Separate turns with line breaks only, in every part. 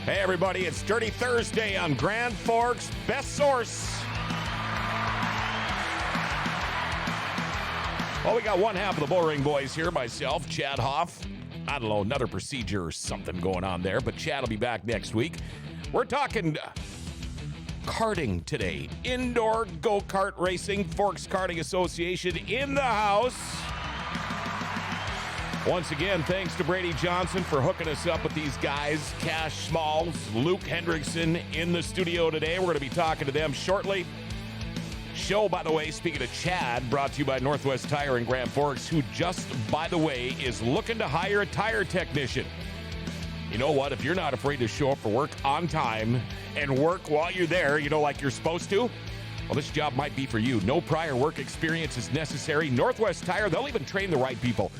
Hey, everybody, it's Dirty Thursday on Grand Forks' Best Source. Well, we got one half of the Bullring Boys here, myself, Chad Hoff. I don't know, another procedure or something going on there, but Chad will be back next week. We're talking karting today. Indoor go-kart racing, Forks Karting Association in the house. Once again, thanks to Brady Johnson for hooking us up with these guys. Cash Schmaltz, Luke Hendrickson in the studio today. We're going to be talking to them shortly. Show, by the way, speaking of Chad, brought to you by Northwest Tire in Grand Forks, who just, by the way, is looking to hire a tire technician. You know what? If you're not afraid to show up for work on time and work while you're there, like you're supposed to, well, this job might be for you. No prior work experience is necessary. Northwest Tire, they'll even train the right people.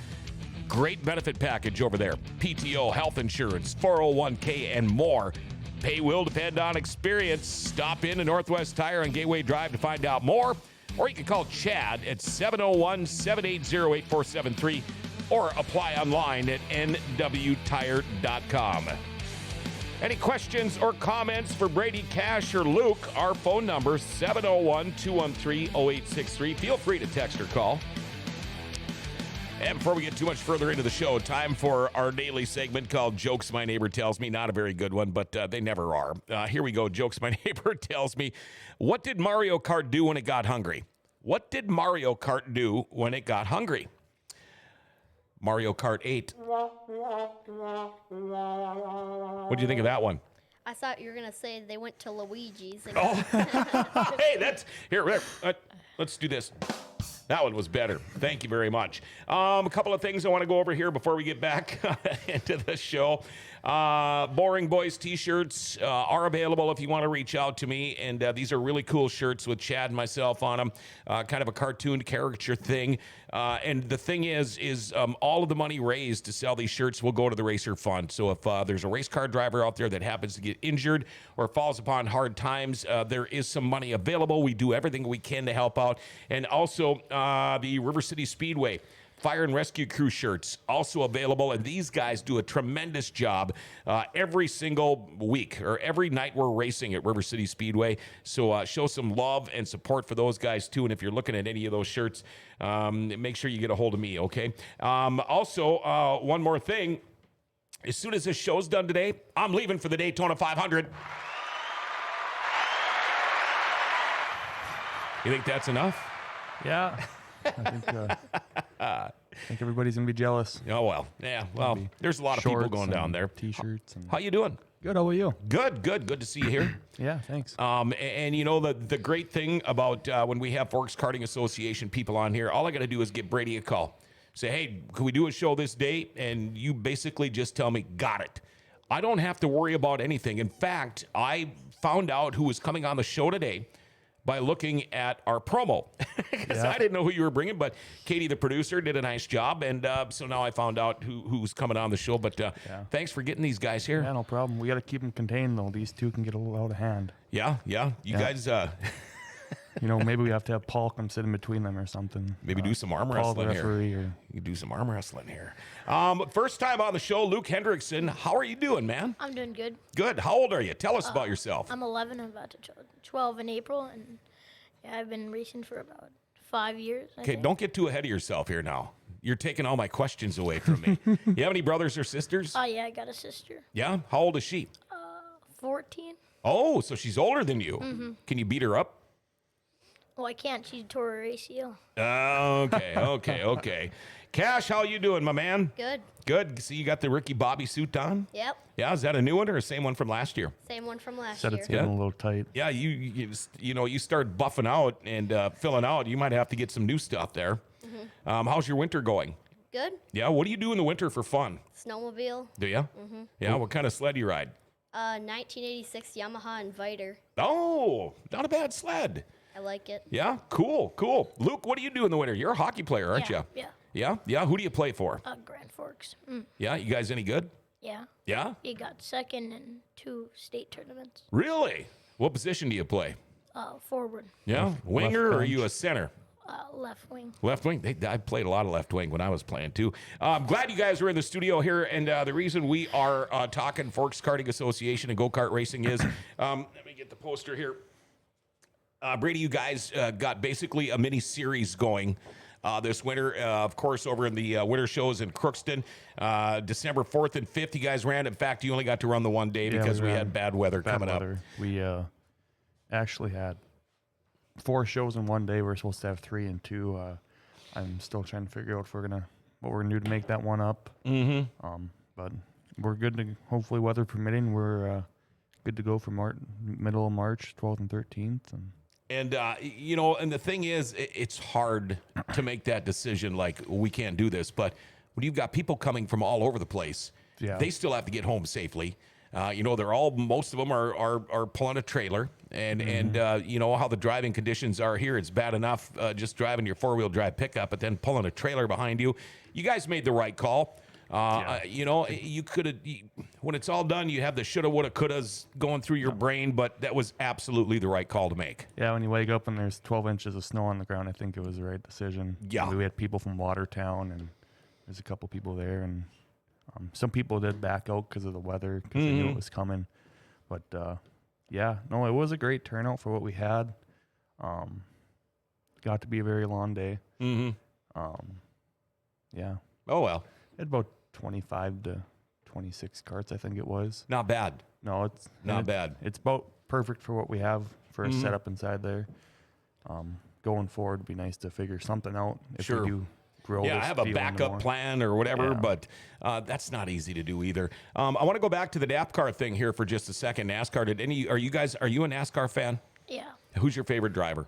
Great benefit package over there. PTO, health insurance, 401k, and more. Pay will depend on experience. Stop in to Northwest Tire on Gateway Drive to find out more. Or you can call Chad at 701-780-8473 or apply online at nwtire.com. Any questions or comments for Brady, Cash, or Luke? Our phone number, 701-213-0863. Feel free to text or call. And before we get too much further into the show, time for our daily segment called Jokes My Neighbor Tells Me. Not a very good one, but they never are. Here we go. Jokes My Neighbor Tells Me. What did Mario Kart do when it got hungry? What did Mario Kart do when it got hungry? Mario Kart 8. What do you think of that one?
I thought you were going to say they went to Luigi's.
Hey, that's... Here, let's do this. That one was better. Thank you very much. A couple of things I want to go over here before we get back into the show. Boring Boys t-shirts are available if you want to reach out to me. And these are really cool shirts with Chad and myself on them. Kind of a cartoon caricature thing. And the thing is all of the money raised to sell these shirts will go to the Racer Fund. So if there's a race car driver out there that happens to get injured or falls upon hard times, there is some money available. We do everything we can to help out. And also... the River City Speedway Fire and Rescue Crew shirts also available, and these guys do a tremendous job every single week or every night we're racing at River City Speedway. So show some love and support for those guys too. And if you're looking at any of those shirts, make sure you get a hold of me, okay? Also, one more thing. As soon as this show's done today, I'm leaving for the Daytona 500. You think that's enough?
Yeah. I think everybody's going to be jealous.
Oh, well. Yeah, well, there's a lot of people going down there.
T-shirts.
How you doing?
Good. How are you?
Good to see you here.
Yeah, thanks.
And you know, the great thing about when we have Forks Karting Association people on here, all I got to do is give Brady a call. Say, hey, can we do a show this day? And you basically just tell me, got it. I don't have to worry about anything. In fact, I found out who was coming on the show today by looking at our promo. Because I didn't know who you were bringing, but Katie, the producer, did a nice job. And so now I found out who's coming on the show. But thanks for getting these guys here.
Yeah, no problem. We got to keep them contained, though. These two can get a little out of hand.
Yeah. You guys...
maybe we have to have Paul come sit in between them or something.
Maybe do some arm
Paul,
wrestling
the referee,
here. You can do some arm wrestling here. First time on the show, Luke Hendrickson. How are you doing, man?
I'm doing good.
Good. How old are you? Tell us about yourself.
I'm 11. I'm about to turn 12 in April, and I've been racing for about 5 years.
Okay, don't get too ahead of yourself here now. You're taking all my questions away from me. You have any brothers or sisters?
Oh, yeah, I got a sister.
Yeah? How old is she?
14.
Oh, so she's older than you.
Mm-hmm.
Can you beat her up?
Well, I can't. She tore her ACL.
Okay. Cash, how you doing, my man?
Good.
See, you got the Ricky Bobby suit on?
Yep.
Yeah, is that a new one or the same one from last year?
Same one from last
Said
year.
it's getting a little tight.
Yeah, you start buffing out and filling out. You might have to get some new stuff there. Mm-hmm. How's your winter going?
Good.
Yeah, what do you do in the winter for fun?
Snowmobile.
Do you? Mm-hmm. Yeah, what kind of sled do you ride?
1986 Yamaha Inviter.
Oh, not a bad sled.
I like it.
Yeah, cool. Luke, what do you do in the winter? You're a hockey player, aren't you?
Yeah.
Yeah? Who do you play for?
Grand Forks.
Yeah, you guys any good?
Yeah.
Yeah?
He got second in 2 state tournaments.
Really? What position do you play?
Forward.
Yeah, winger or are you a center?
Left wing.
Left wing. I played a lot of left wing when I was playing too. I'm glad you guys are in the studio here, and the reason we are talking Forks Karting Association and go-kart racing is, let me get the poster here. Brady, you guys got basically a mini series going this winter, of course, over in the winter shows in Crookston. December 4th and 5th, you guys ran. In fact, you only got to run the one day because we had bad weather coming up.
We actually had 4 shows in one day. We're supposed to have 3 and 2. I'm still trying to figure out if what we're gonna do to make that one up. But we're good to, hopefully weather permitting, we're good to go for middle of March, 12th and 13th.
And, and the thing is, it's hard to make that decision, like, we can't do this. But when you've got people coming from all over the place, they still have to get home safely. Most of them are pulling a trailer. And you know how the driving conditions are here. It's bad enough just driving your 4-wheel drive pickup, but then pulling a trailer behind you. You guys made the right call. You could have, when it's all done, you have the shoulda, woulda, couldas going through your brain, but that was absolutely the right call to make.
Yeah, when you wake up and there's 12 inches of snow on the ground, I think it was the right decision.
Yeah.
We had people from Watertown, and there's a couple people there, and some people did back out because of the weather, because they knew it was coming. But, it was a great turnout for what we had. Got to be a very long day. Yeah.
Oh, well.
It had about 25 to 26 carts, I think it was.
Not bad.
No, it's
not bad.
It's about perfect for what we have for a setup inside there. Going forward, it'd be nice to figure something out if we do grow.
Yeah, I have a backup plan or whatever, but that's not easy to do either. I want to go back to the NASCAR thing here for just a second. NASCAR, are you a NASCAR fan?
Yeah.
Who's your favorite driver?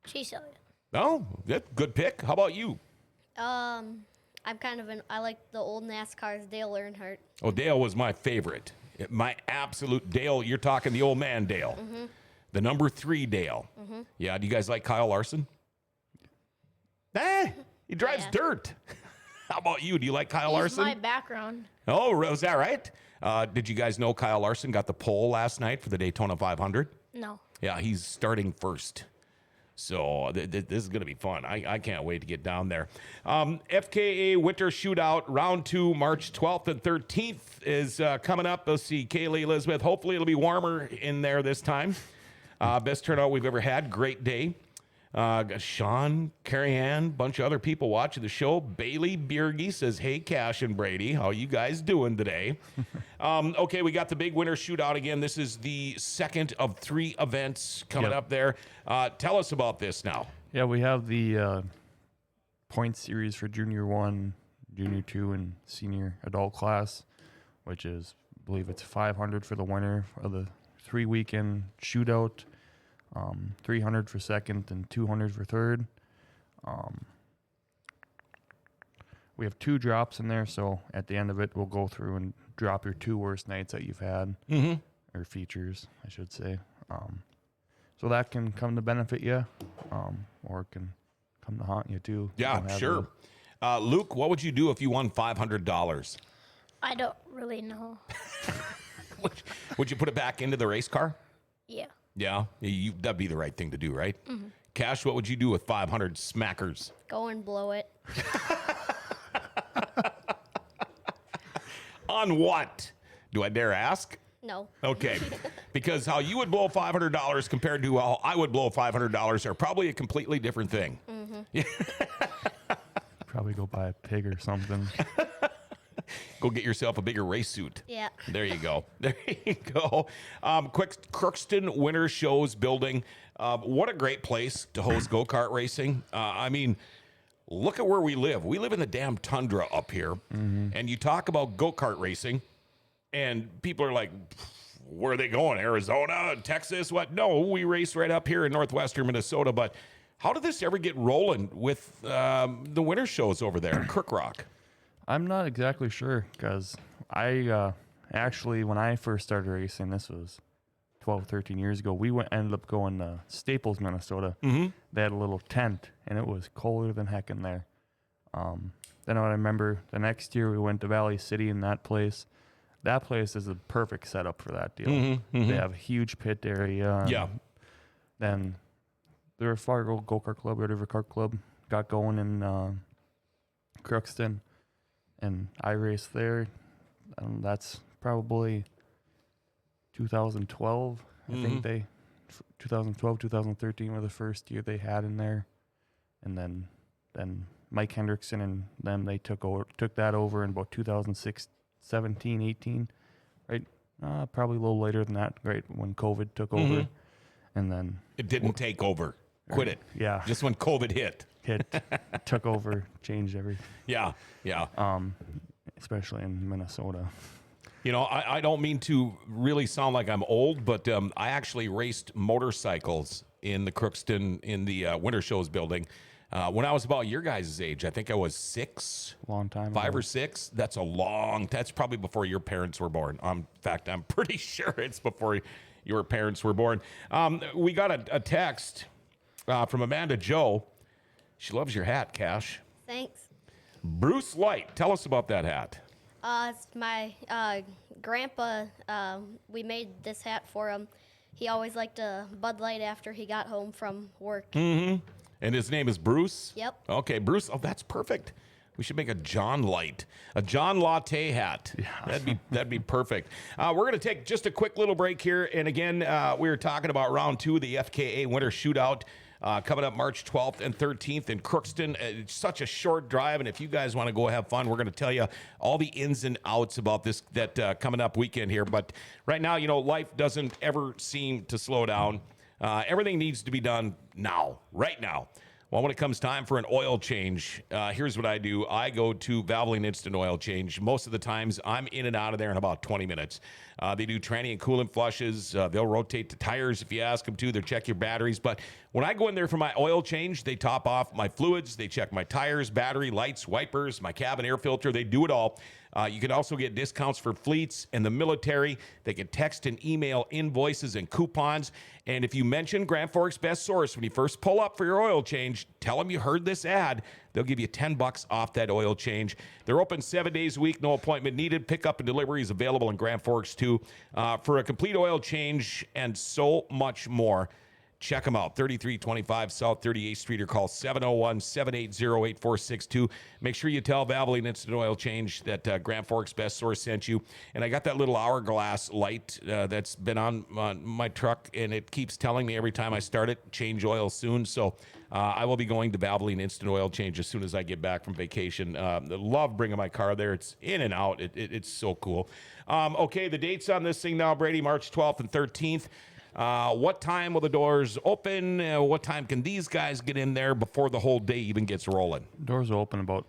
Chase Elliott.
Oh, good pick. How about you?
I'm I like the old NASCAR's Dale Earnhardt.
Oh, Dale was my favorite. My absolute Dale. You're talking the old man Dale. The number 3 Dale. Yeah, do you guys like Kyle Larson? He drives dirt. How about you? Do you like Kyle Larson?
My background.
Oh, was that right? Did you guys know Kyle Larson got the pole last night for the Daytona 500?
No.
Yeah, he's starting first. So this is going to be fun. I can't wait to get down there. FKA Winter Shootout, Round 2, March 12th and 13th is coming up. Let's see, Kaylee, Elizabeth. Hopefully it'll be warmer in there this time. Best turnout we've ever had. Great day. Sean, Carrie Ann, bunch of other people watching the show. Bailey Bierge says, hey, Cash and Brady, how you guys doing today? Okay, we got the big winter shootout again. This is the second of 3 events coming up there. Tell us about this now.
Yeah, we have the point series for Junior 1, Junior 2, and Senior Adult class, which is, I believe it's 500 for the winner of the 3-weekend shootout. 300 for second and 200 for third. We have 2 drops in there, so at the end of it, we'll go through and drop your 2 worst nights that you've had, or features, I should say. So that can come to benefit you, or it can come to haunt you too.
Yeah, sure. Luke, what would you do if you won $500?
I don't really know.
Would you put it back into the race car?
Yeah.
Yeah, that'd be the right thing to do, right? Cash, what would you do with 500 smackers?
Go and blow it.
On what? Do I dare ask?
No.
Okay. Because how you would blow $500 compared to how I would blow $500 are probably a completely different thing.
Probably go buy a pig or something.
Go get yourself a bigger race suit.
Yeah.
There you go. There you go. Quick, Crookston Winter Shows building. What a great place to host go-kart racing. I mean, look at where we live. We live in the damn tundra up here. And you talk about go-kart racing, and people are like, where are they going? Arizona, Texas? What? No, we race right up here in northwestern Minnesota. But how did this ever get rolling with the winter shows over there in Crook Rock?
I'm not exactly sure, because I actually, when I first started racing, this was 12, 13 years ago, we ended up going to Staples, Minnesota. They had a little tent, and it was colder than heck in there. Then I remember the next year we went to Valley City, and that place is a perfect setup for that deal. They have a huge pit area.
Yeah.
Then the Fargo Go-Kart Club, Red River Kart Club, got going in Crookston, and I raced there. That's probably 2012. I think 2012, 2013 were the first year they had in there, and then Mike Hendrickson and them, they took that over in about 2006, 17, 18, right? Probably a little later than that, right when COVID took over, and then
It didn't take over. Quit it.
Yeah,
Just when COVID hit.
took over, changed everything.
Yeah.
Especially in Minnesota.
You know, I don't mean to really sound like I'm old, but I actually raced motorcycles in the Crookston in the Winter Shows building when I was about your guys' age. I think I was 6.
Long time
5
ago.
or 6. That's probably before your parents were born. In fact, I'm pretty sure it's before your parents were born. We got a text from Amanda Joe. She loves your hat, Cash.
Thanks.
Bruce Light, tell us about that hat.
It's my grandpa. We made this hat for him. He always liked a Bud Light after he got home from work.
And his name is Bruce?
Yep.
Okay, Bruce. Oh, that's perfect. We should make a John Light, a John Latte hat. Yeah. That'd be perfect. We're going to take just a quick little break here. And again, we were talking about round 2 of the FKA Winter Shootout. Coming up March 12th and 13th in Crookston. It's such a short drive, and if you guys want to go have fun, we're going to tell you all the ins and outs about this coming up weekend here. But right now, you know, life doesn't ever seem to slow down. Everything needs to be done now, right now. Well, when it comes time for an oil change, here's what I do. I go to Valvoline Instant Oil Change. Most of the times, I'm in and out of there in about 20 minutes. They do tranny and coolant flushes. They'll rotate the tires if you ask them to. They'll check your batteries. But when I go in there for my oil change, they top off my fluids. They check my tires, battery, lights, wipers, my cabin air filter. They do it all. You can also get discounts for fleets and the military. They can text and email invoices and coupons. And if you mention Grand Forks Best Source when you first pull up for your oil change, tell them you heard this ad. They'll give you $10 off that oil change. They're open 7 days a week, no appointment needed. Pickup and delivery is available in Grand Forks too. For a complete oil change and so much more, check them out. 3325 South 38th Street or call 701-780-8462. Make sure you tell Valvoline Instant Oil Change that Grand Forks Best Source sent you. And I got that little hourglass light that's been on my truck, and it keeps telling me every time I start it, change oil soon. So I will be going to Valvoline Instant Oil Change as soon as I get back from vacation. Love bringing my car there. It's in and out. It's so cool. Okay, the dates on this thing now, Brady, March 12th and 13th. What time will the doors open? What time can these guys get in there before the whole day even gets rolling?
Doors will open about,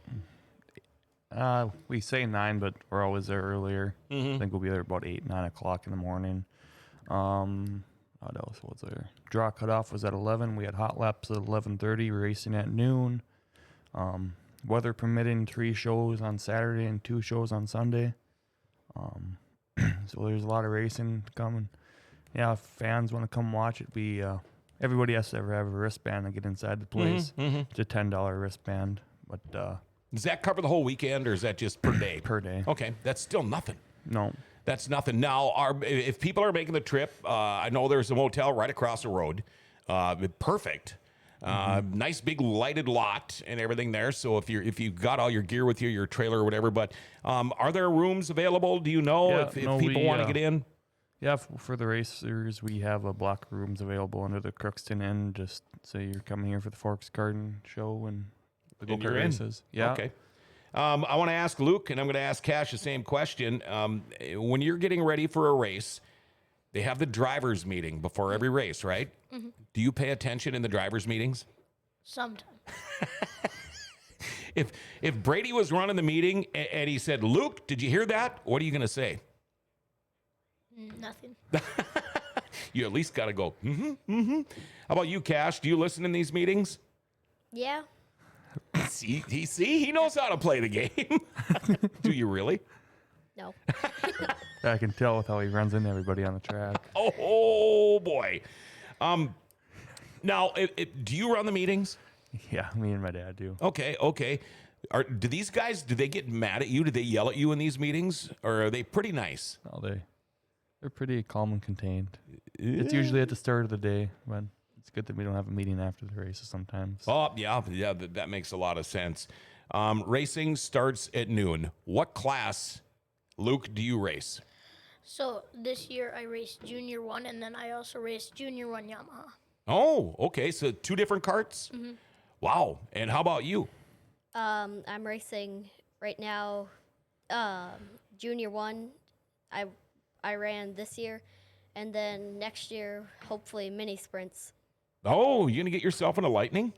we say 9, but we're always there earlier. I think we'll be there about 8, 9 o'clock in the morning. What else was there? Draw cutoff was at 11. We had hot laps at 11:30, racing at noon. Weather permitting, 3 shows on Saturday and 2 shows on Sunday. So there's a lot of racing coming. Yeah, if fans want to come watch it, everybody has to have a wristband to get inside the place. It's a $10 wristband, but
does that cover the whole weekend, or is that just per day?
Per day.
Okay, that's still nothing.
No.
That's nothing. Now, if people are making the trip, I know there's a motel right across the road. Perfect. Nice big lighted lot and everything there. So if you've got all your gear with you, your trailer or whatever, but are there rooms available? Do you know if people want to get in?
Yeah, for the racers, we have block rooms available under the Crookston Inn. Just say you're coming here for the Forks Garden show and the go-kart races. Yeah.
Okay. I want to ask Luke, and I'm going to ask Cash the same question. When you're getting ready for a race, they have the drivers meeting before every race, right? Mm-hmm. Do you pay attention in the drivers meetings?
Sometimes.
If Brady was running the meeting and he said, "Luke, did you hear that?" What are you going to say?
Nothing.
You at least got to go, How about you, Cash? Do you listen in these meetings?
Yeah.
See, he knows how to play the game. Do you really?
No.
I can tell with how he runs into everybody on the track.
Oh boy. Now, do you run the meetings?
Yeah, me and my dad do.
Okay. Do these guys, do they get mad at you? Do they yell at you in these meetings? Or are they pretty nice?
No, they're pretty calm and contained. It's usually at the start of the day when it's good that we don't have a meeting after the races sometimes.
Oh, yeah, that makes a lot of sense. Racing starts at noon. What class, Luke, do you race?
So this year I raced Junior 1, and then I also raced Junior 1 Yamaha.
Oh, okay, so 2 different carts? Wow, and how about you?
I'm racing right now. Junior 1, I ran this year, and then next year, hopefully, mini sprints.
Oh, you gonna get yourself in a Lightning?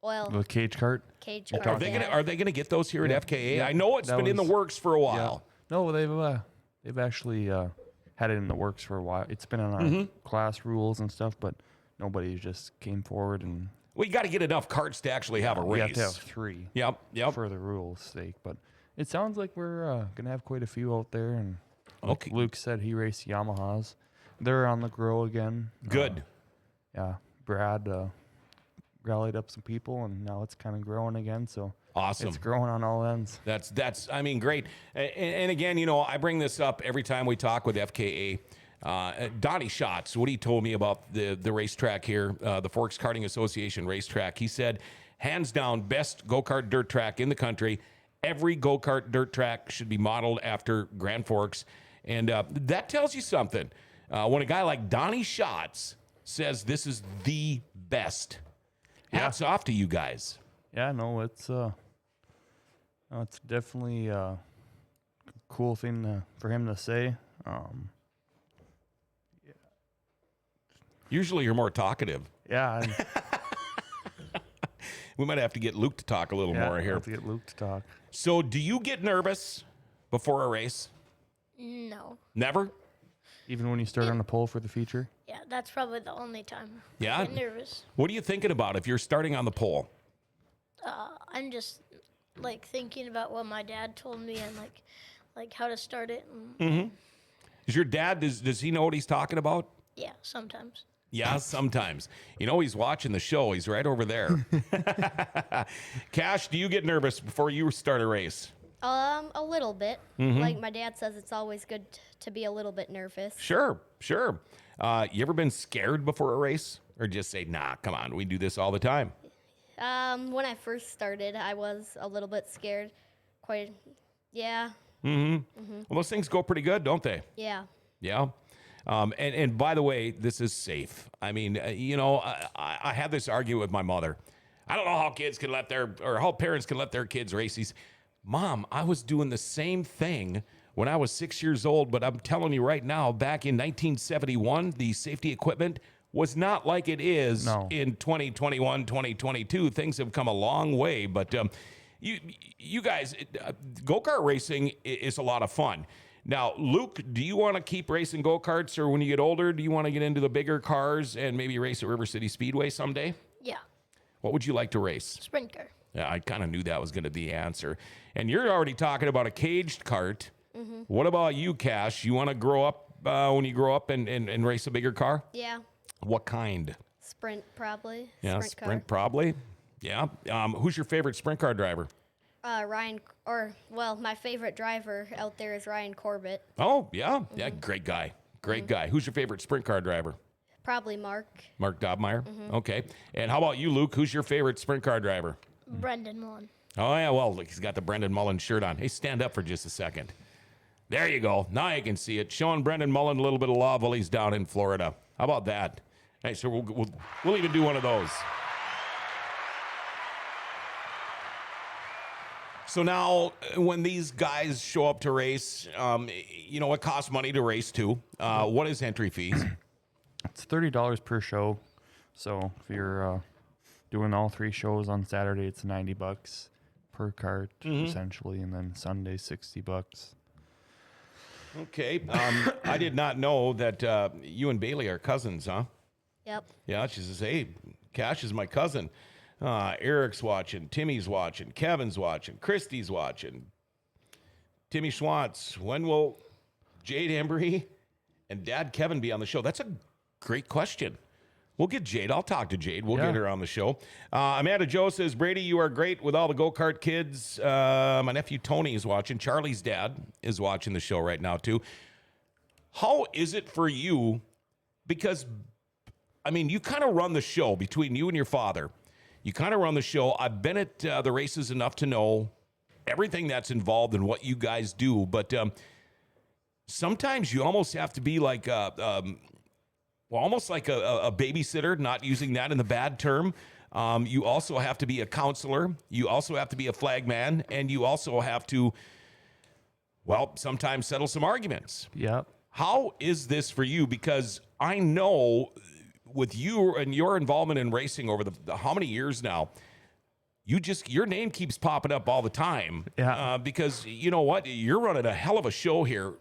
Well,
The cage cart.
cage
Are
cars.
they
yeah.
gonna get those here at FKA?
Yeah,
I know it's
that
been in the
was-
works for a while.
No, they've actually had it in the works for a while. It's been on our class rules and stuff, but nobody just came forward, and
Well, you got to get enough carts to actually have a
we
race.
have to have 3
Yep.
for the rules' sake. But it sounds like we're gonna have quite a few out there. And like
Okay.
Luke said, he raced Yamahas. They're on the grow again.
Good.
Yeah, Brad rallied up some people, and now it's kind of growing again. So
Awesome.
it's growing on all ends.
That's I mean, great. And again, I bring this up every time we talk with FKA. Donnie Schatz, what he told me about the racetrack here, the Forks Karting Association racetrack. He said, hands down, best go-kart dirt track in the country. Every go-kart dirt track should be modeled after Grand Forks. And that tells you something. When a guy like Donnie Schatz says this is the best, hats off to you guys.
Yeah, no, it's definitely a cool thing for him to say.
Usually you're more talkative.
Yeah, and,
We might have to get Luke to talk a little more
I'll
here.
have to get Luke to talk.
So do you get nervous before a race?
No.
Never?
Even when you start on the pole for the feature.
Yeah, that's probably the only time
Yeah?
I get nervous.
What are you thinking about if you're starting on the pole?
I'm just like thinking about what my dad told me and like how to start it. And,
Is your dad, does he know what he's talking about?
yeah, sometimes.
Yeah, sometimes. He's watching the show. He's right over there. Cash, do you get nervous before you start a race?
A little bit. Like my dad says, it's always good to be a little bit nervous.
Sure. You ever been scared before a race? Or just say, nah, come on, we do this all the time?
When I first started, I was a little bit scared. Yeah.
Well, those things go pretty good, don't they?
Yeah.
Yeah. And by the way, this is safe. I mean, I had this argument with my mother. I don't know how parents can let their kids race these. Mom, I was doing the same thing when I was 6 years old, but I'm telling you right now, back in 1971, the safety equipment was not like it is in 2021, 2022. Things have come a long way, but you guys, go-kart racing is a lot of fun. Now, Luke, do you want to keep racing go-karts, or when you get older, do you want to get into the bigger cars and maybe race at River City Speedway someday?
Yeah,
What would you like to race?
sprint car.
Yeah, I kind of knew that was going to be the answer. And you're already talking about a caged cart. What about you, Cash? You want to grow up when you grow up and race a bigger car?
Yeah.
What kind?
Sprint, probably.
Yeah,
Sprint car.
sprint probably. Yeah. Who's your favorite sprint car driver?
My favorite driver out there is Ryan Corbett.
Oh, yeah. Yeah, great guy. Great guy. Who's your favorite sprint car driver?
Probably Mark.
Mark Dobmeyer? Okay. And how about you, Luke? Who's your favorite sprint car driver?
Brendan Mullen.
Oh, yeah. Well, look, he's got the Brendan Mullen shirt on. Hey, stand up for just a second. There you go. Now you can see it. Showing Brendan Mullen a little bit of love while he's down in Florida. How about that? Hey, so we'll even do one of those. So now, when these guys show up to race, it costs money to race too. What is entry fees?
It's $30 per show. So if you're doing all 3 shows on Saturday, it's $90 per cart essentially, and then Sunday $60.
Okay. I did not know that you and Bailey are cousins, huh?
Yep.
Yeah, she says, hey, Cash is my cousin. Eric's watching, Timmy's watching, Kevin's watching, Christy's watching. Timmy Schmaltz, when will Jade Embry and Dad Kevin be on the show? That's a great question. We'll get Jade. I'll talk to Jade. We'll get her on the show. Amanda Joe says, Brady, you are great with all the go-kart kids. My nephew Tony is watching. Charlie's dad is watching the show right now, too. How is it for you? Because I mean, you kind of run the show between you and your father. You kind of run the show. I've been at the races enough to know everything that's involved in what you guys do. But sometimes you almost have to be like almost like a babysitter, not using that in the bad term. You also have to be a counselor. You also have to be a flagman. And you also have to, well, sometimes settle some arguments.
Yep.
How is this for you? Because I know with you and your involvement in racing over the how many years now, your name keeps popping up all the time.
Yeah.
Because you know what? You're running a hell of a show here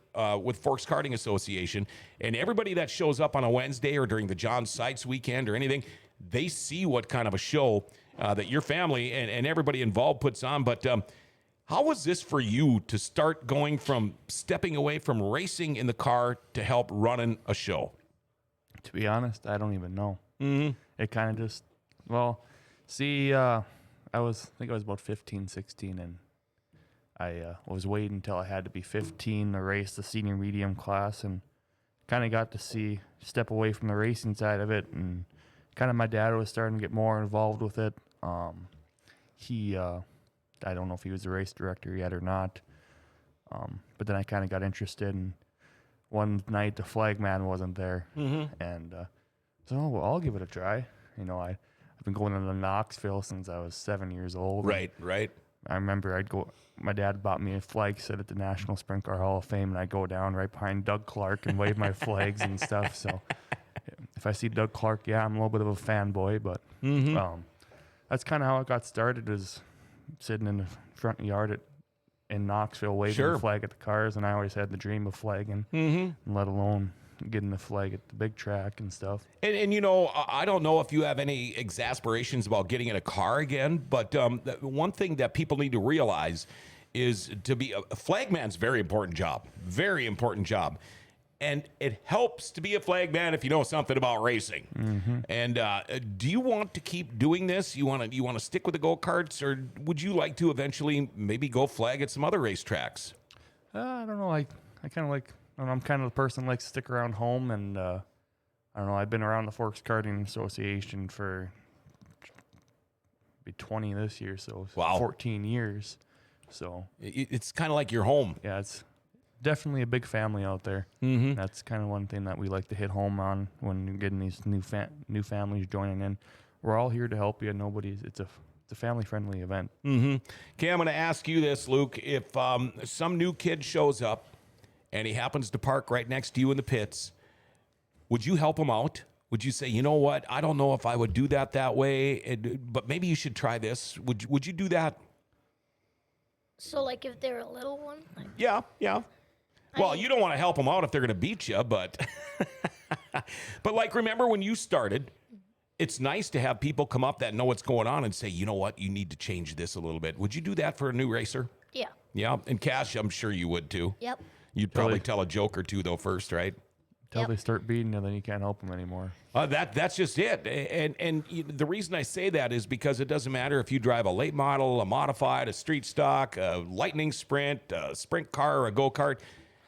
with Forks Karting Association. And everybody that shows up on a Wednesday or during the John Sykes weekend or anything, they see what kind of a show that your family and everybody involved puts on. But how was this for you to start going from stepping away from racing in the car to help running a show?
To be honest, I don't even know.
Mm-hmm.
It kind of just, well, see, I think I was about 15, 16, and I was waiting until I had to be 15 to race the senior medium class, and kind of got to step away from the racing side of it, and kind of my dad was starting to get more involved with it. I don't know if he was the race director yet or not, but then I kind of got interested, and one night the flagman wasn't there, and so well, I'll give it a try. You know, I've been going to Knoxville since I was 7 years old.
Right.
I remember my dad bought me a flag set at the National Sprint Car Hall of Fame, and I'd go down right behind Doug Clark and wave my flags and stuff. So if I see Doug Clark, yeah, I'm a little bit of a fanboy, but that's kind of how it got started, is sitting in the front yard in Knoxville waving the flag at the cars, and I always had the dream of flagging, let alone getting the flag at the big track and stuff.
And you know, I don't know if you have any exasperations about getting in a car again, but one thing that people need to realize is to be a flagman's very important job. And it helps to be a flagman if you know something about racing. And do you want to keep doing this? You want to stick with the go-karts, or would you like to eventually maybe go flag at some other racetracks?
I don't know. I kind of like. I'm kind of the person that likes to stick around home, and I don't know. I've been around the Forks Karting Association for be 20 this year, so
wow.
14 years. So
it's kind of like your home.
Yeah, it's definitely a big family out there. That's kind of one thing that we like to hit home on when you're getting these new families joining in. We're all here to help you. It's a family-friendly event.
Okay, I'm going to ask you this, Luke. If some new kid shows up and he happens to park right next to you in the pits, would you help him out? Would you say, you know what, I don't know if I would do that way, but maybe you should try this? Would you do that?
So, like, if they're a little one? Like,
Yeah. Well, you don't want to help them out if they're going to beat you, but but like, remember when you started, it's nice to have people come up that know what's going on and say, you know what, you need to change this a little bit. Would you do that for a new racer?
yeah.
Yeah, and Cash, I'm sure you would too.
Yep.
You'd probably tell a joke or two though first, right?
Until they start beating you, then you can't help them anymore.
That's just it. And the reason I say that is because it doesn't matter if you drive a late model, a modified, a street stock, a lightning sprint, a sprint car, or a go-kart.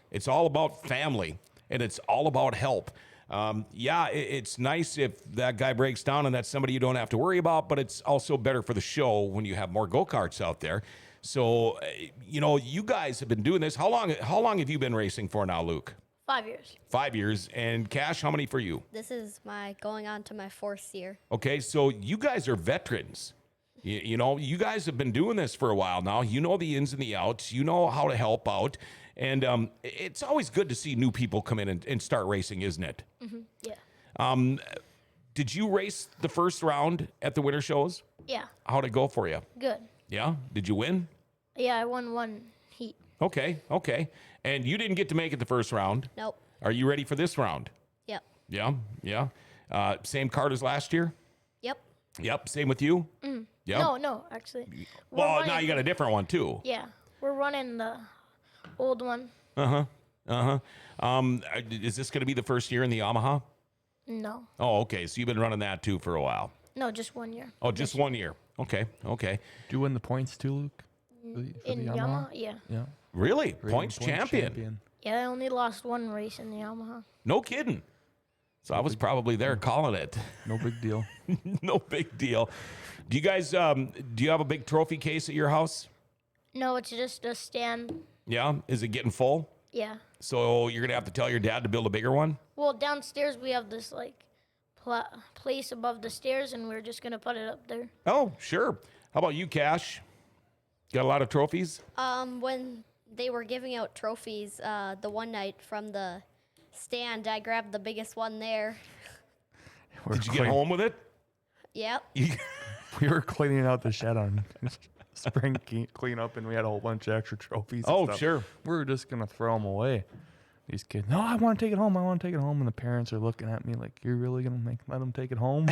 It's all about family, and it's all about help. It's nice if that guy breaks down and that's somebody you don't have to worry about, but it's also better for the show when you have more go-karts out there. So, you guys have been doing this. How long have you been racing for now, Luke?
5 years.
5 years. And Cash, how many for you?
This is going on to my 4th year.
Okay, so you guys are veterans. You guys have been doing this for a while now. You know the ins and the outs. You know how to help out. And it's always good to see new people come in and start racing, isn't it?
Yeah.
Did you race the first round at the winter shows?
Yeah.
How'd it go for you?
Good.
Yeah? Did you win?
Yeah, I won one heat.
Okay. And you didn't get to make it the first round.
Nope.
Are you ready for this round?
Yep.
Yeah. Same card as last year? Yep. Same with you? Yeah.
No, actually.
Well, now you got a different one too.
Yeah. We're running the old one.
Is this going to be the first year in the Yamaha?
No.
Oh, okay. So you've been running that too for a while.
No, just 1 year.
Oh, just 1 year. Okay.
Do you win the points too, Luke? For
In
the
Yamaha? Yeah.
Yeah.
Really? Points champion?
Yeah, I only lost one race in the Yamaha.
No kidding. So I was probably there calling it.
No big deal.
No big deal. Do you guys, do you have a big trophy case at your house?
No, it's just a stand.
Yeah? Is it getting full?
Yeah.
So you're going to have to tell your dad to build a bigger one?
Well, downstairs we have this like place above the stairs, and we're just gonna put it up there.
Oh, sure. How about you, Cash? Got a lot of trophies?
When they were giving out trophies, the one night from the stand, I grabbed the biggest one there.
Did you get home with it?
Yep.
We were cleaning out the shed on spring cleanup, and we had a whole bunch of extra trophies. and
Oh,
stuff.
sure.
We were just gonna throw them away. These kids, no, I want to take it home. I want to take it home. And the parents are looking at me like, you're really gonna let them take it home?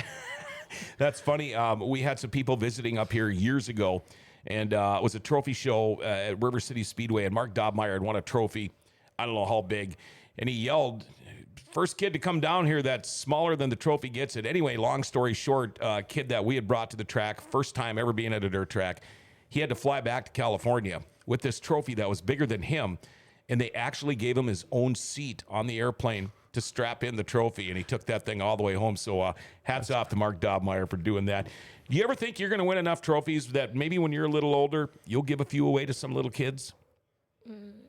That's funny. We had some people visiting up here years ago, and it was a trophy show at River City Speedway, and Mark Dobmeyer had won a trophy. I don't know how big, and he yelled, "First kid to come down here that's smaller than the trophy gets it." Anyway, long story short, kid that we had brought to the track, first time ever being at a dirt track, he had to fly back to California with this trophy that was bigger than him, and they actually gave him his own seat on the airplane to strap in the trophy, and he took that thing all the way home. So hats off to Mark Dobmeyer for doing that. Do you ever think you're going to win enough trophies that maybe when you're a little older, you'll give a few away to some little kids?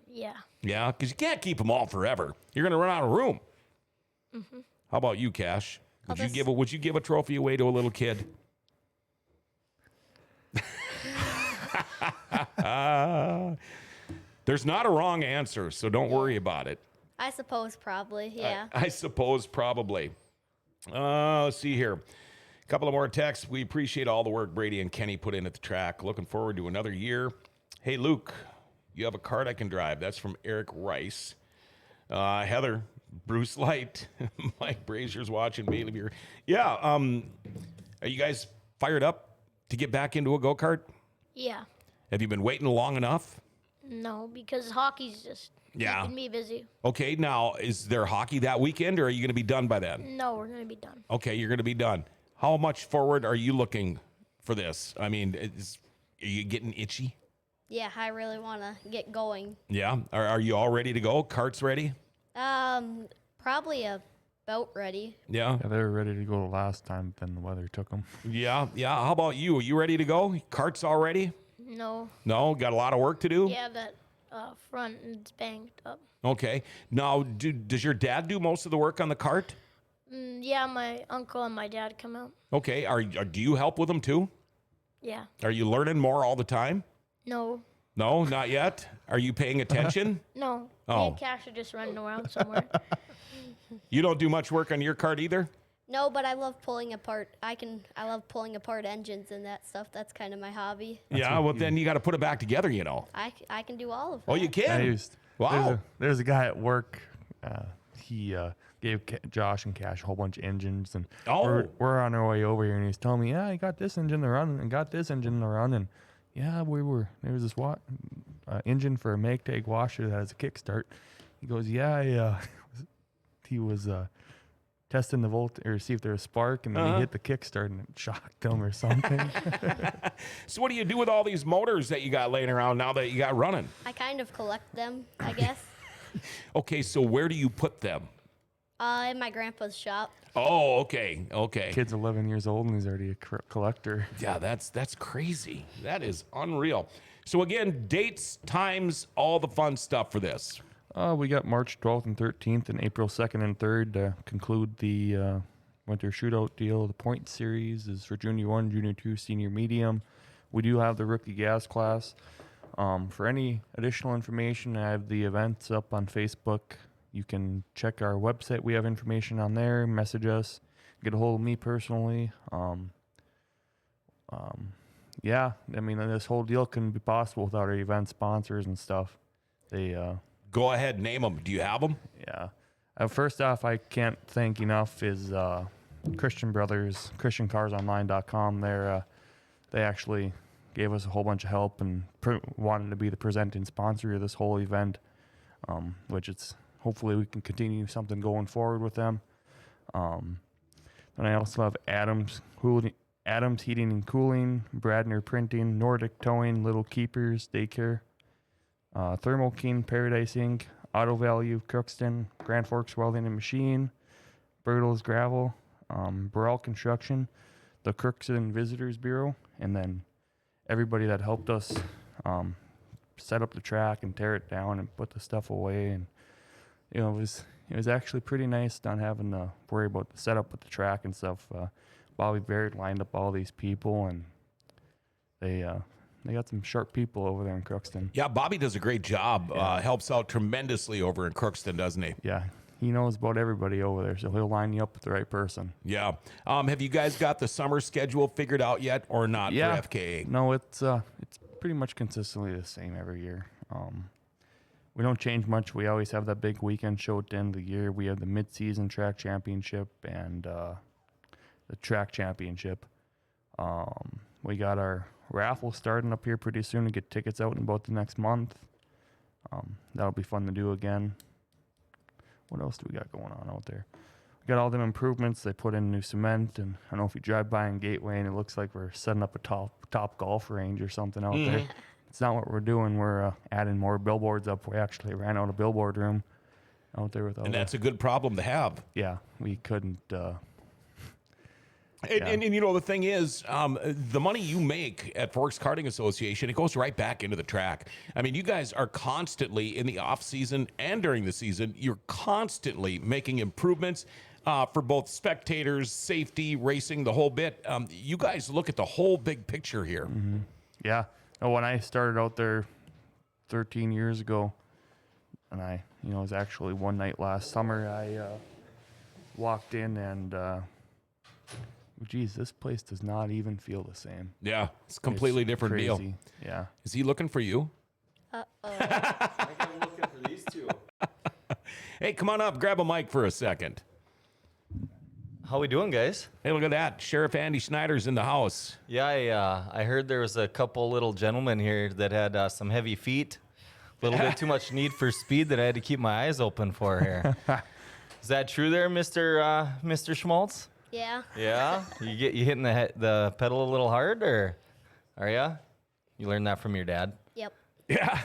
Yeah.
Yeah, because you can't keep them all forever. You're going to run out of room. How about you, Cash? Would you give a trophy away to a little kid? There's not a wrong answer, so don't worry about it.
I suppose probably, yeah.
I suppose probably. Let's see here. A couple of more texts. We appreciate all the work Brady and Kenny put in at the track. Looking forward to another year. Hey, Luke, you have a cart I can drive. That's from Eric Rice. Heather, Bruce Light, Mike Brazier's watching. Bailey Beer. Yeah. Are you guys fired up to get back into a go-kart?
Yeah.
Have you been waiting long enough?
No, because hockey's just keeping me busy.
Okay, now, is there hockey that weekend, or are you going to be done by then?
No, we're gonna be done.
Okay, you're going to be done. How much forward are you looking for this? I mean, are you getting itchy?
Yeah, I really want to get going.
Yeah? Are you all ready to go? Carts ready?
Probably about ready.
Yeah?
Yeah, they were ready to go the last time, then the weather took them.
Yeah? How about you? Are you ready to go? Carts all ready?
No.
No? Got a lot of work to do?
Yeah, that front is banged up.
Okay. Now, does your dad do most of the work on the cart?
Yeah, my uncle and my dad come out.
Okay. Do you help with them too?
Yeah.
Are you learning more all the time?
No.
No, not yet. Are you paying attention?
No.
Oh.
Me and Cash are just running around somewhere.
You don't do much work on your cart either?
No, but I love pulling apart. I love pulling apart engines and that stuff. That's kind of my hobby.
Yeah, well, then you got to put it back together, you know.
I can do all of that.
Oh, you can? Wow.
There's a guy at work. He gave Josh and Cash a whole bunch of engines, and we're on our way over here, and he's telling me, yeah, I got this engine to run, and got this engine to run, and yeah, there was this engine for a Magtag washer that has a kickstart. He goes, yeah, he was testing the volt or see if there was spark, and then he hit the kickstart and it shocked him or something.
So what do you do with all these motors that you got laying around now that you got running?
I kind of collect them, I guess.
Okay, so where do you put them?
In my grandpa's shop.
Oh, okay.
Kid's 11 years old and he's already a collector.
Yeah, that's crazy. That is unreal. So again, dates, times, all the fun stuff for this.
We got March 12th and 13th and April 2nd and 3rd to conclude the winter shootout deal. The point series is for Junior 1, Junior 2, Senior Medium. We do have the rookie gas class. For any additional information, I have the events up on Facebook. You can check our website. We have information on there. Message us. Get a hold of me personally. Yeah, I mean, this whole deal couldn't be possible without our event sponsors and stuff. They
Go ahead, name them. Do you have them?
Yeah. First off, I can't thank enough is Christian Brothers, ChristianCarsOnline.com. They actually gave us a whole bunch of help and wanted to be the presenting sponsor of this whole event, which it's hopefully we can continue something going forward with them. And I also have Adams Heating and Cooling, Bradner Printing, Nordic Towing, Little Keepers Daycare, Thermo King, Paradise Inc., Auto Value, Crookston, Grand Forks Welding and Machine, Bertles Gravel, Burrell Construction, the Crookston Visitors Bureau, and then everybody that helped us set up the track and tear it down and put the stuff away. And it was actually pretty nice not having to worry about the setup with the track and stuff. Bobby Baird lined up all these people, and they got some sharp people over there in Crookston.
Yeah, Bobby does a great job. Helps out tremendously over in Crookston, doesn't he?
Yeah, he knows about everybody over there, so he'll line you up with the right person.
Yeah. Have you guys got the summer schedule figured out yet, or not for FKA?
No, it's pretty much consistently the same every year. We don't change much. We always have that big weekend show at the end of the year. We have the mid-season track championship and the track championship. We got our raffle starting up here pretty soon to get tickets out in about the next month. That'll be fun to do again. What else do we got going on out there? We got all them improvements. They put in new cement, and I don't know if you drive by in Gateway and it looks like we're setting up a top golf range or something out there. It's not what we're doing. We're adding more billboards up. We actually ran out of billboard room out there with all
And that's a good problem to have.
Yeah, we couldn't.
And you know, the thing is, the money you make at Forks Karting Association, it goes right back into the track. I mean, you guys are constantly in the off season and during the season, you're constantly making improvements for both spectators, safety, racing, the whole bit. You guys look at the whole big picture here.
Mm-hmm. Yeah. No, when I started out there 13 years ago, and it was actually one night last summer, I walked in and, geez, this place does not even feel the same.
Yeah, it's a completely different
crazy.
deal.
Yeah.
Is he looking for you?
Uh-oh.
I think I'm looking for these two.
Hey, come on up, grab a mic for a second.
How we doing, guys?
Hey, look at that. Sheriff Andy Schneider's in the house.
Yeah, I heard there was a couple little gentlemen here that had some heavy feet. A little bit too much need for speed that I had to keep my eyes open for here. Is that true there, Mr. Schmaltz?
Yeah.
Yeah? You hitting the pedal a little hard, or are ya? You learned that from your dad?
Yep.
Yeah.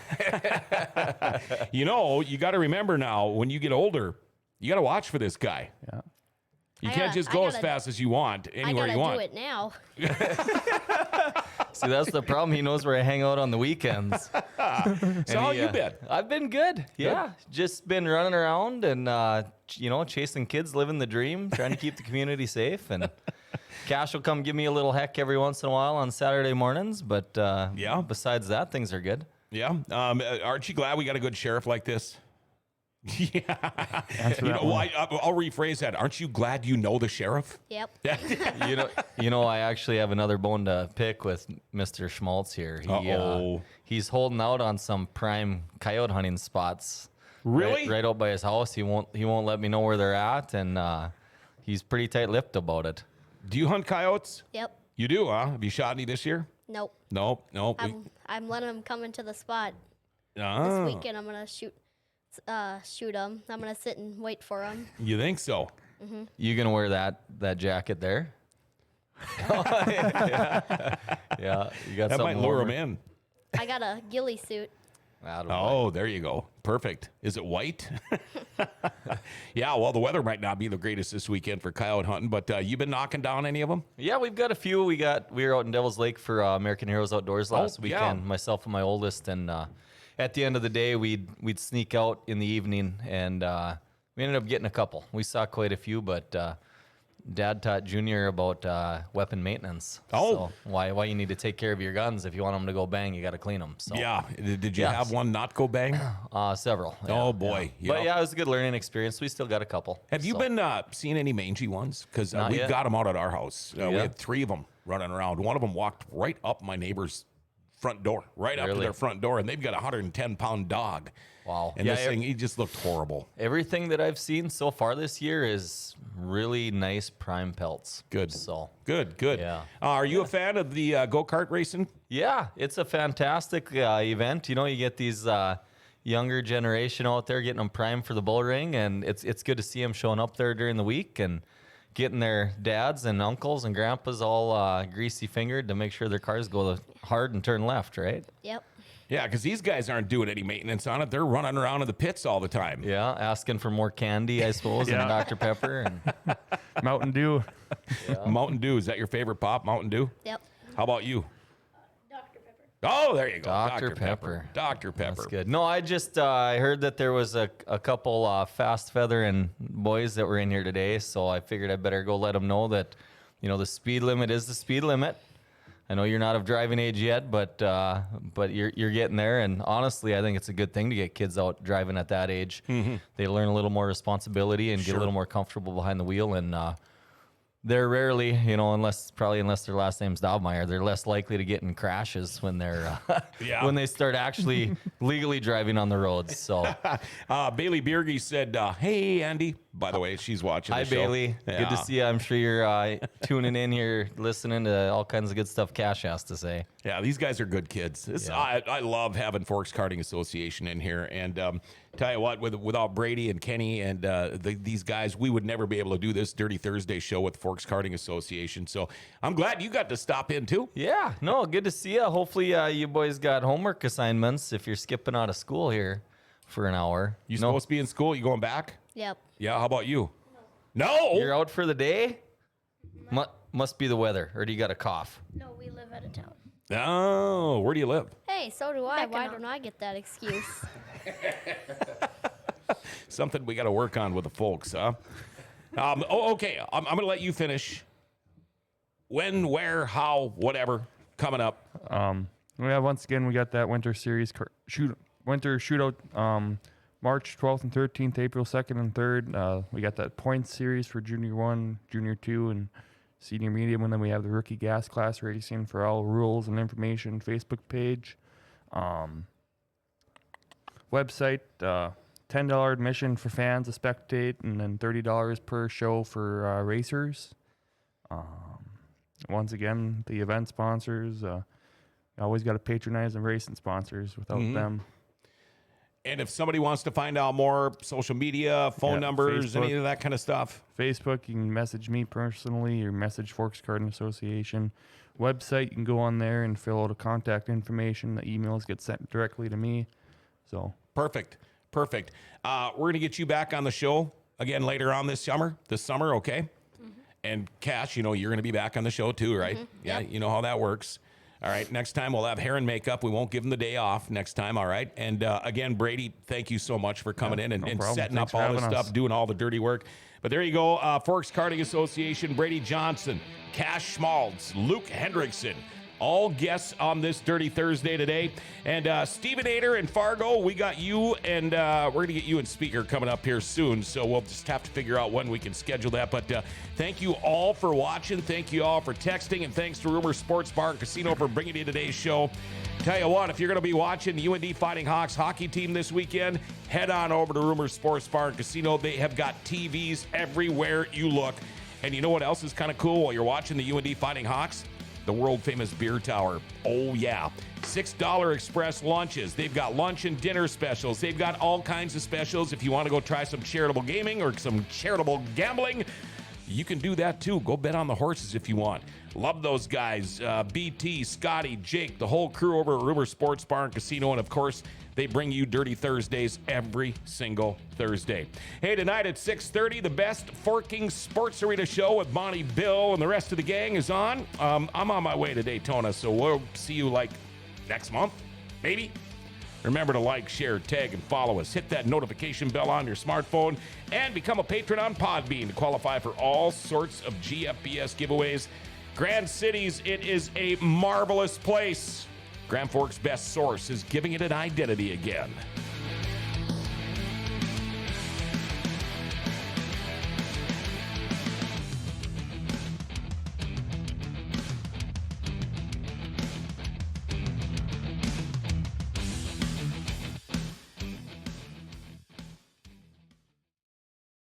You got to remember now, when you get older, you got to watch for this guy.
Yeah.
You can't just go as fast as you want anywhere you want.
I gotta do it now.
See, that's the problem. He knows where I hang out on the weekends.
So how you been?
I've been good. Yeah, just been running around and chasing kids, living the dream, trying to keep the community safe. And Cash will come give me a little heck every once in a while on Saturday mornings. But besides that, things are good.
Yeah. Aren't you glad we got a good sheriff like this? Yeah. I'll rephrase that. Aren't you glad you know the sheriff?
Yep.
I actually have another bone to pick with Mr. Schmaltz here. He's holding out on some prime coyote hunting spots.
Really?
Right out by his house. He won't let me know where they're at, and he's pretty tight-lipped about it.
Do you hunt coyotes?
Yep.
You do, huh? Have you shot any this year?
Nope.
Nope.
I'm letting them come into the spot this weekend. I'm gonna shoot them. I'm gonna sit and wait for them.
You think so?
Mm-hmm.
You gonna wear that jacket there? Yeah. You got
That
something
might lure
over?
him in.
I got a ghillie suit.
Oh, there you go. Perfect. Is it white? Yeah, well, the weather might not be the greatest this weekend for coyote hunting, but you been knocking down any of them?
Yeah, we've got a few. We were out in Devil's Lake for American Heroes Outdoors last weekend, myself and my oldest, and at the end of the day, we'd sneak out in the evening, and we ended up getting a couple. We saw quite a few, but Dad taught Junior about weapon maintenance.
Oh.
So why you need to take care of your guns. If you want them to go bang, you got to clean them. So
Yeah. Did you have one not go bang?
several.
Oh, boy.
Yeah. But yeah, it was a good learning experience. We still got a couple.
Have you been seeing any mangy ones? Because
Not
we've
yet.
got them out at our house. We
Yeah.
had 3 of them running around. One of them walked right up my neighbor's front door, right up to
Really?
their front door, and they've got a 110-pound dog.
Wow.
And this thing, he just looked horrible.
Everything that I've seen so far this year is really nice prime pelts.
Good.
So
Good.
Yeah.
Are you a fan of the go-kart racing?
yeah, it's a fantastic event. You get these younger generation out there getting them primed for the bull ring, and it's good to see them showing up there during the week and getting their dads and uncles and grandpas all greasy fingered to make sure their cars go hard and turn left, right?
Yep.
Yeah, because these guys aren't doing any maintenance on it. They're running around in the pits all the time.
Yeah, asking for more candy, I suppose, and Dr. Pepper. And
Mountain Dew.
Mountain Dew, is that your favorite pop, Mountain Dew?
Yep.
How about you?
Dr. Pepper.
Oh, there you go.
Dr. Pepper.
Dr. Pepper.
That's good. No, I just I heard that there was a couple fast feathering boys that were in here today, so I figured I better go let them know that, the speed limit is the speed limit. I know you're not of driving age yet, but you're getting there. And honestly, I think it's a good thing to get kids out driving at that age. Mm-hmm. They learn a little more responsibility and get a little more comfortable behind the wheel. And they're rarely, unless their last name's Dobmeyer, they're less likely to get in crashes when they're when they start actually legally driving on the roads. So
Bailey Bierge said, "Hey, Andy." By the way, she's watching.
Hi,
the show.
Bailey.
Yeah.
Good to see you. I'm sure you're tuning in here, listening to all kinds of good stuff Cash has to say.
Yeah, these guys are good kids. I love having Forks Karting Association in here. And tell you what, without Brady and Kenny and these guys, we would never be able to do this Dirty Thursday show with Forks Karting Association. So I'm glad you got to stop in too.
Yeah, no, good to see you. Hopefully you boys got homework assignments if you're skipping out of school here for an hour.
You supposed to be in school? You going back?
Yep.
Yeah, how about you? No!
You're out for the day? Must be the weather, or do you got a cough?
No, we live out of town.
Oh, where do you live?
Hey, so do I. Why
Mackinac.
don't I get that excuse?
Something we got to work on with the folks, huh? Okay. I'm going to let you finish. When, where, how, whatever, coming up.
Once again, we got that winter series winter shootout March 12th and 13th, April 2nd and 3rd. We got that points series for Junior 1, Junior 2, and Senior Medium. And then we have the Rookie Gas Class Racing for all rules and information, Facebook page. Website, $10 admission for fans to spectate, and then $30 per show for racers. Once again, the event sponsors, always got to patronize the racing sponsors. Without them.
And if somebody wants to find out more, social media, phone numbers,
Facebook.
any of that kind of stuff.
Facebook, you can message me personally or message Forks Karting Association. Website, you can go on there and fill out a contact information. The emails get sent directly to me. So
Perfect. We're going to get you back on the show again later on this summer, okay? Mm-hmm. And Cash, you're going to be back on the show too, right? Mm-hmm. Yeah,
Yep.
You know how that works. All right, next time we'll have hair and makeup. We won't give them the day off next time, all right? And again, Brady, thank you so much for coming in and setting
Thanks
up
for
all this
having
stuff,
us.
doing all the dirty work. But there you go, Forks Karting Association, Brady Johnson, Cash Schmaltz, Luke Hendrickson, all guests on this Dirty Thursday today. And Stephen Ader in Fargo, we got you, and we're going to get you in speaker coming up here soon. So we'll just have to figure out when we can schedule that. But thank you all for watching. Thank you all for texting. And thanks to Rumor Sports Bar and Casino for bringing you today's show. Tell you what, if you're going to be watching the UND Fighting Hawks hockey team this weekend, head on over to Rumor Sports Bar and Casino. They have got TVs everywhere you look. And you know what else is kind of cool while you're watching the UND Fighting Hawks? The world-famous beer tower. Oh, yeah. $6 express lunches. They've got lunch and dinner specials. They've got all kinds of specials. If you want to go try some charitable gaming or some charitable gambling, you can do that too. Go bet on the horses if you want. Love those guys. BT, Scotty, Jake, the whole crew over at Rumor Sports Bar and Casino. And, of course, they bring you Dirty Thursdays every single Thursday. Hey, tonight at 6:30, the best Forking Sports Arena show with Bonnie, Bill, and the rest of the gang is on. I'm on my way to Daytona, so we'll see you like next month, maybe. Remember to like, share, tag, and follow us. Hit that notification bell on your smartphone and become a patron on Podbean to qualify for all sorts of GFBS giveaways. Grand Cities, it is a marvelous place. Grand Forks' best source is giving it an identity again.